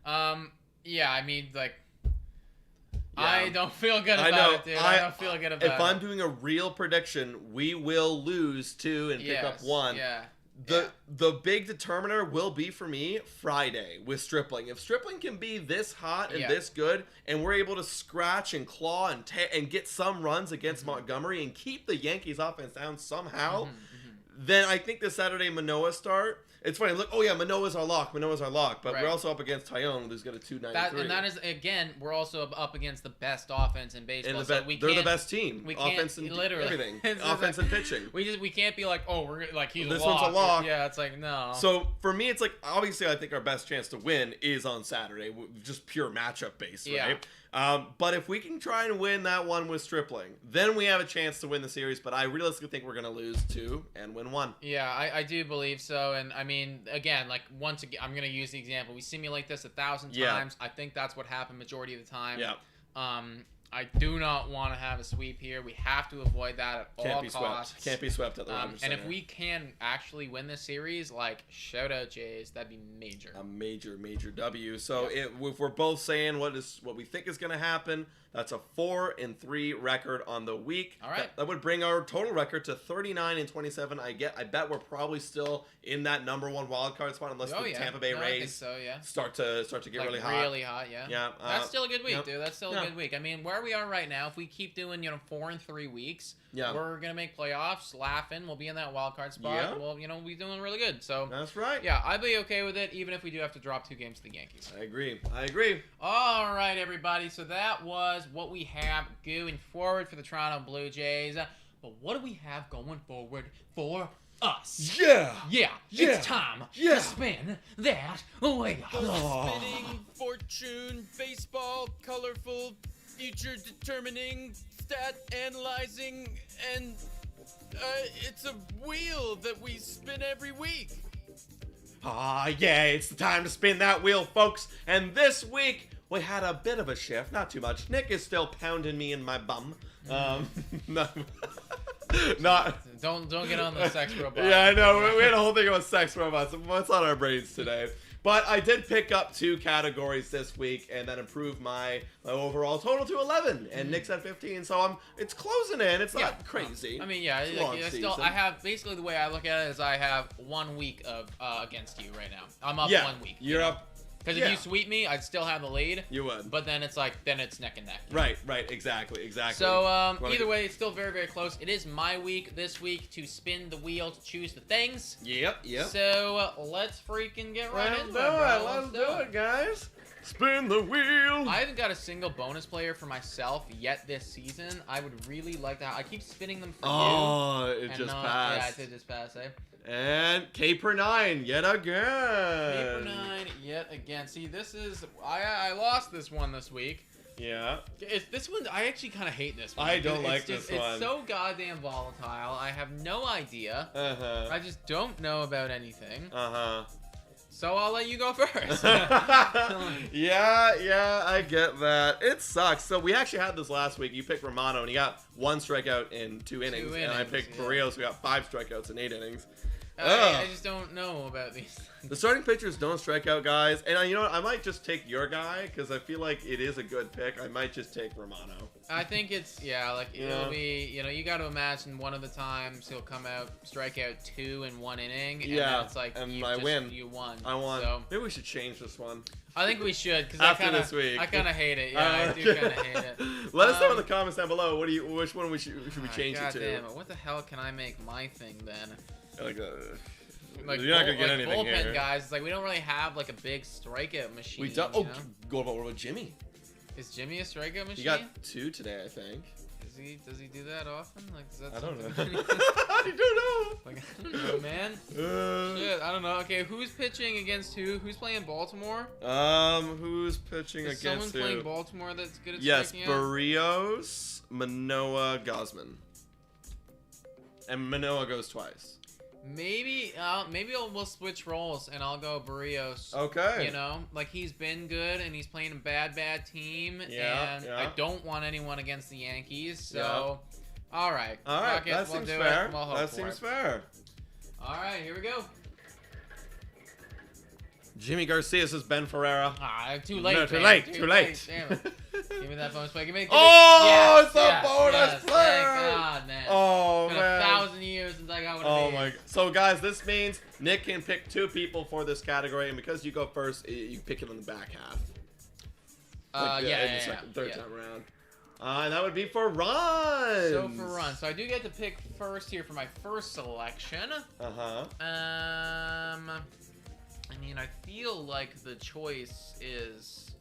S1: I mean, like. I don't feel good about it, dude. I don't feel good about it.
S2: If I'm doing a real prediction, we will lose 2 and pick up 1.
S1: Yeah.
S2: The big determiner will be for me Friday with Stripling. If Stripling can be this hot and this good, and we're able to scratch and claw and get some runs against Montgomery and keep the Yankees offense down somehow, then I think the Saturday Manoah start. It's funny. Look, Manoah's our lock. But we're also up against Tyone, who's got a 2.93.
S1: And that is, again, we're also up against the best offense in baseball.
S2: And they're the best team. Offense and everything. Offense and pitching.
S1: We can't be like, we're like he's
S2: this one's a lock.
S1: Yeah, it's like no.
S2: So for me, it's like obviously I think our best chance to win is on Saturday, just pure matchup based, right? But if we can try and win that one with Stripling, then we have a chance to win the series. But I realistically think we're going to lose 2 and win 1.
S1: Yeah, I do believe so. And I mean, again, like once again, I'm going to use the example. We simulate this 1,000 times. I think that's what happened majority of the time. Yeah. I do not want to have a sweep here. We have to avoid that at all costs.
S2: Can't be swept at the Rogers Center.
S1: And if we can actually win this series, like, shout out Jays, that'd be major.
S2: A major W. So if we're both saying what we think is going to happen, that's a 4-3 record on the week.
S1: All right.
S2: That would bring our total record to 39-27. I bet we're probably still in that number 1 wild card spot unless the Tampa Bay Rays start to get
S1: like
S2: really hot.
S1: Really hot, yeah.
S2: Yeah.
S1: That's still a good week, dude. That's still a good week. I mean, where we are right now, if we keep doing 4 and 3 weeks, we're gonna make playoffs, laughing. We'll be in that wild card spot. Yeah. We'll we'll be doing really good. So
S2: that's right.
S1: Yeah, I'd be okay with it, even if we do have to drop 2 games to the Yankees.
S2: I agree.
S1: All right, everybody. So that was what we have going forward for the Toronto Blue Jays. But what do we have going forward for us?
S2: Yeah.
S1: It's time to spin that wheel.
S3: Spinning fortune, baseball, colorful, future determining, stat analyzing, and it's a wheel that we spin every week.
S2: It's the time to spin that wheel, folks. And this week we had a bit of a shift, not too much. Nick is still pounding me in my bum. Not.
S1: Don't get on the sex robot.
S2: Yeah, I know. We had a whole thing about sex robots. What's on our brains today? But I did pick up 2 categories this week, and that improved my overall total to 11. And Nick's at 15, so it's closing in. It's not crazy.
S1: I mean, yeah, I have basically the way I look at it is I have 1 week of against you right now. I'm up 1 week.
S2: You're up.
S1: Because if you sweep me, I'd still have the lead.
S2: You would.
S1: But then it's neck and neck.
S2: Right, exactly.
S1: So either way, it's still very, very close. It is my week this week to spin the wheel to choose the things.
S2: Yep.
S1: So let's freaking get right into it,
S2: Let's do it, guys. Spin the wheel.
S1: I haven't got a single bonus player for myself yet this season. I would really like to. I keep spinning them for you.
S2: Oh, it just passed.
S1: Yeah, it did just pass, eh?
S2: And Caper 9 yet again.
S1: Caper 9 yet again. See, this is I lost this one this week.
S2: Yeah.
S1: This one, I actually kind of hate this one.
S2: I don't like this one.
S1: It's so goddamn volatile. I have no idea. I just don't know about anything. So I'll let you go first.
S2: Yeah, I get that. It sucks. So we actually had this last week. You picked Romano, and he got 1 strikeout in 2 innings. And I picked Barrios, who got 5 strikeouts in 8 innings.
S1: I just don't know about these.
S2: The starting pitchers don't strike out, guys. And you know what? I might just take your guy because I feel like it is a good pick. I might just take Romano.
S1: I think it's, it'll be, you got to imagine one of the times he'll come out, strike out 2 in 1 inning. And then it's like,
S2: and I win.
S1: You won.
S2: I won.
S1: So.
S2: Maybe we should change this one.
S1: I think we should because
S2: after this week.
S1: I kind of hate it. Yeah, I do kind of hate it.
S2: Let us know in the comments down below. Which one should we change it to?
S1: Damn it! What the hell can I make my thing then?
S2: Like you're not gonna get anything
S1: bullpen
S2: here.
S1: Guys, it's like we don't really have like a big strikeout machine.
S2: We don't. Oh, what about Jimmy?
S1: Is Jimmy a strikeout machine?
S2: He got 2 today, I think.
S1: Does he do that often? Like, is that
S2: I don't know.
S1: I
S2: don't know.
S1: Like, I don't know, man. Shit, I don't know. Okay, who's pitching against who? Who's playing Baltimore?
S2: Who's pitching against
S1: someone
S2: who?
S1: Playing Baltimore that's good at
S2: striking
S1: out?
S2: Barrios, Manoah, Gosman. And Manoah goes twice.
S1: Maybe we'll switch roles and I'll go Barrios.
S2: Okay.
S1: Like he's been good and he's playing a bad team.
S2: Yeah.
S1: And I don't want anyone against the Yankees. So, all right.
S2: That seems fair. That seems fair.
S1: All right, here we go.
S2: Jimmy Garcia says Ben Ferreira.
S1: Too late.
S2: No, too late.
S1: Damn it. Give me that bonus play. Give me
S2: it's a bonus play.
S1: Thank God, man.
S2: Oh,
S1: it's been
S2: man.
S1: 1,000 years since I got one of these.
S2: My God. So, guys, this means Nick can pick 2 people for this category, and because you go first, you pick it in the back half. Third time around. And that would be for runs.
S1: So I do get to pick first here for my first selection. I mean, I feel like the choice is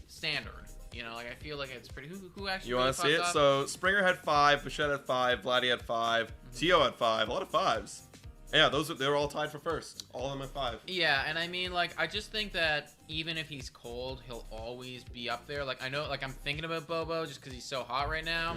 S1: standard. I feel like it's pretty. Who actually?
S2: You want to see it? So Springer had 5, Bichette had 5, Vladdy had 5, Tio had 5. A lot of 5s. Yeah, they were all tied for first. All of them at 5.
S1: Yeah, and I mean, I just think that even if he's cold, he'll always be up there. I know, I'm thinking about Bobo just because he's so hot right now.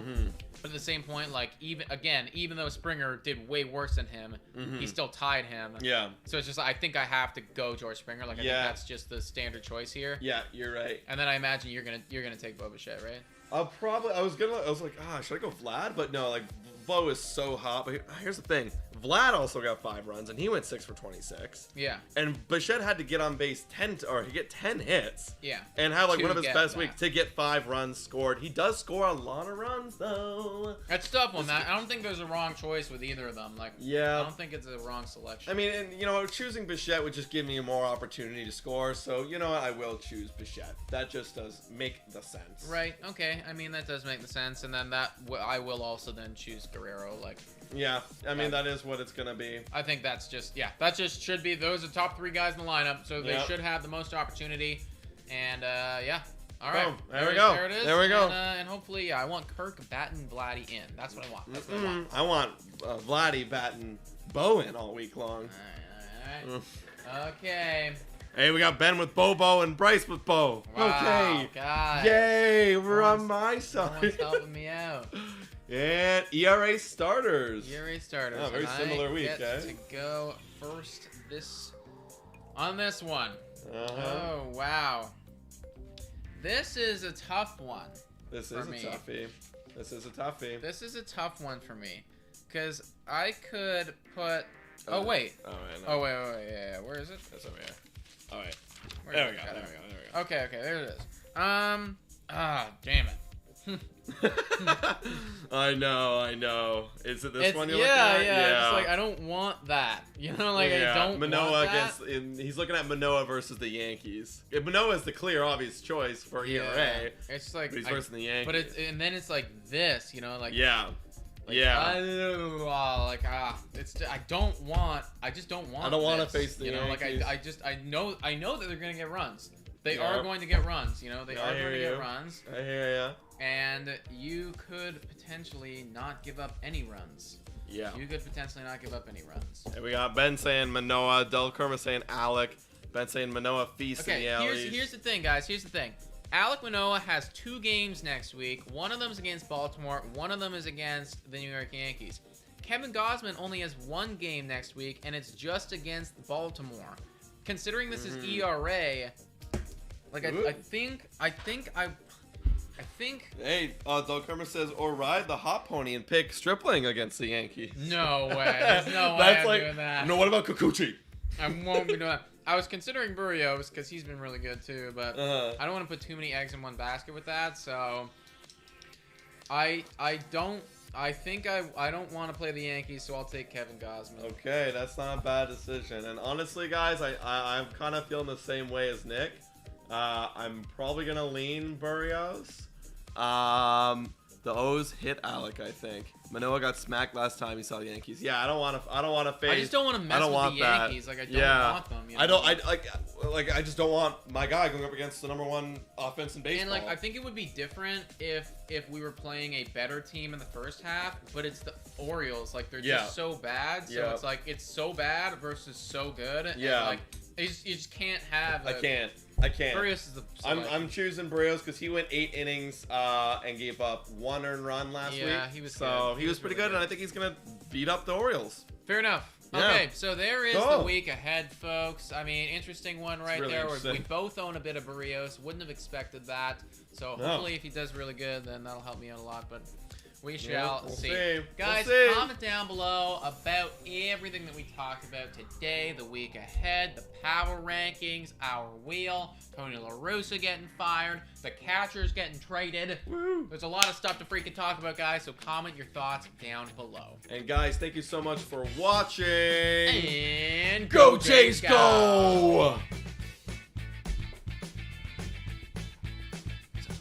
S1: But at the same point, even though Springer did way worse than him, he still tied him.
S2: Yeah.
S1: So it's just, I think I have to go George Springer. I think that's just the standard choice here.
S2: Yeah, you're right.
S1: And then I imagine you're gonna take Bo Bichette, right?
S2: I was like, should I go Vlad? But no, Bo is so hot. But here's the thing. Vlad also got 5 runs, and he went 6 for 26.
S1: Yeah.
S2: And Bichette had to get on base 10 hits.
S1: Yeah.
S2: And have one of his best weeks to get 5 runs scored. He does score a lot of runs though.
S1: That's a tough one. I don't think there's a wrong choice with either of them. I don't think it's a wrong selection.
S2: I mean, and choosing Bichette would just give me more opportunity to score. So I will choose Bichette. That just does make the sense.
S1: Right. Okay. I mean, that does make the sense. And then I will also then choose Guerrero.
S2: Yeah, I mean, that is what it's going to be.
S1: I think that just should be, those are top 3 guys in the lineup, so they should have the most opportunity, and, all right.
S2: Boom. There we go.
S1: There it is.
S2: There we go.
S1: And hopefully, I want Kirk batting Vladdy in. That's what I want.
S2: I want Vladdy batting Bo in all week long.
S1: All right. Okay.
S2: Hey, we got Ben with Bobo and Bryce with Bo.
S1: Wow,
S2: okay.
S1: God.
S2: Yay, we're on my side.
S1: Someone's helping me out.
S2: And ERA starters.
S1: Oh,
S2: very similar week,
S1: guys. To go first on this one. Oh, wow. This is a tough one.
S2: This is a toughie.
S1: This is a tough one for me. Because I could put. Oh wait.
S2: Oh wait. No.
S1: Oh wait. Yeah. Where is it?
S2: It's over here. All right.
S1: Where
S2: There we
S1: is
S2: go.
S1: it?
S2: There we go.
S1: Okay. There it is. Damn it.
S2: I know. Is it this one you're looking
S1: yeah,
S2: at?
S1: yeah. It's like I don't want that. You know, like I don't
S2: Manoah
S1: want that.
S2: he's looking at Manoah versus the Yankees. Manoah is the clear, obvious choice for ERA.
S1: It's like
S2: But he's versus the Yankees.
S1: But and then it's like this, you know, like
S2: yeah.
S1: like,
S2: Yeah.
S1: I don't want. I just don't want.
S2: I don't want to
S1: this,
S2: face the
S1: you know,
S2: Yankees.
S1: like I know that they're gonna get runs. They
S2: Yeah.
S1: are going to get runs. You know, they are going to
S2: hear
S1: get
S2: you.
S1: runs.
S2: I hear ya.
S1: And you could potentially not give up any runs.
S2: Yeah.
S1: You could potentially not give up any runs.
S2: And we got Ben saying Manoah, Del Kerma saying Alec, Ben saying Manoah feast in the alleys.
S1: Here's the thing, guys. Here's the thing. Alec Manoah has 2 games next week. One of them is against Baltimore. One of them is against the New York Yankees. Kevin Gausman only has 1 game next week, and it's just against Baltimore. Considering this is ERA, like I think.
S2: Hey, Del Kerma says, or ride the hot pony and pick Stripling against the Yankees.
S1: No way. There's no way I'm doing that.
S2: No, what about Kikuchi?
S1: I won't be doing that. I was considering Burrios because he's been really good too, but I don't want to put too many eggs in one basket with that. So I don't want to play the Yankees, so I'll take Kevin Gausman.
S2: Okay, that's not a bad decision. And honestly, guys, I'm kind of feeling the same way as Nick. I'm probably gonna lean Burrios. The O's hit Alec, I think. Manoah got smacked last time he saw the Yankees. Yeah, I don't want to face.
S1: I just don't want to mess with the Yankees. Like I don't want them. You know?
S2: I just don't want my guy going up against the #1 offense in baseball.
S1: And like I think it would be different if we were playing a better team in the first half, but it's the Orioles. Like they're just so bad. So it's like it's so bad versus so good.
S2: Yeah.
S1: And like you just can't have.
S2: I can't.
S1: Burrios is the.
S2: I'm choosing Burrios because he went 8 innings and gave up 1 earned run last week.
S1: Yeah, he was
S2: so
S1: good.
S2: he was pretty good, and I think he's gonna beat up the Orioles.
S1: Fair enough.
S2: Yeah.
S1: Okay, so there is the week ahead, folks. I mean, interesting one right
S2: really
S1: there.
S2: interesting.
S1: We both own a bit of Burrios. Wouldn't have expected that. So hopefully, if he does really good, then that'll help me out a lot. But we shall
S2: we'll
S1: see. Guys,
S2: we'll see.
S1: comment down below about everything that we talked about today, the week ahead, the power rankings, our wheel, Tony La Russa getting fired, the catchers getting traded.
S2: Woo.
S1: There's a lot of stuff to freaking talk about, guys, so comment your thoughts down below.
S2: And guys, thank you so much for watching.
S1: And
S2: Go Jays, go!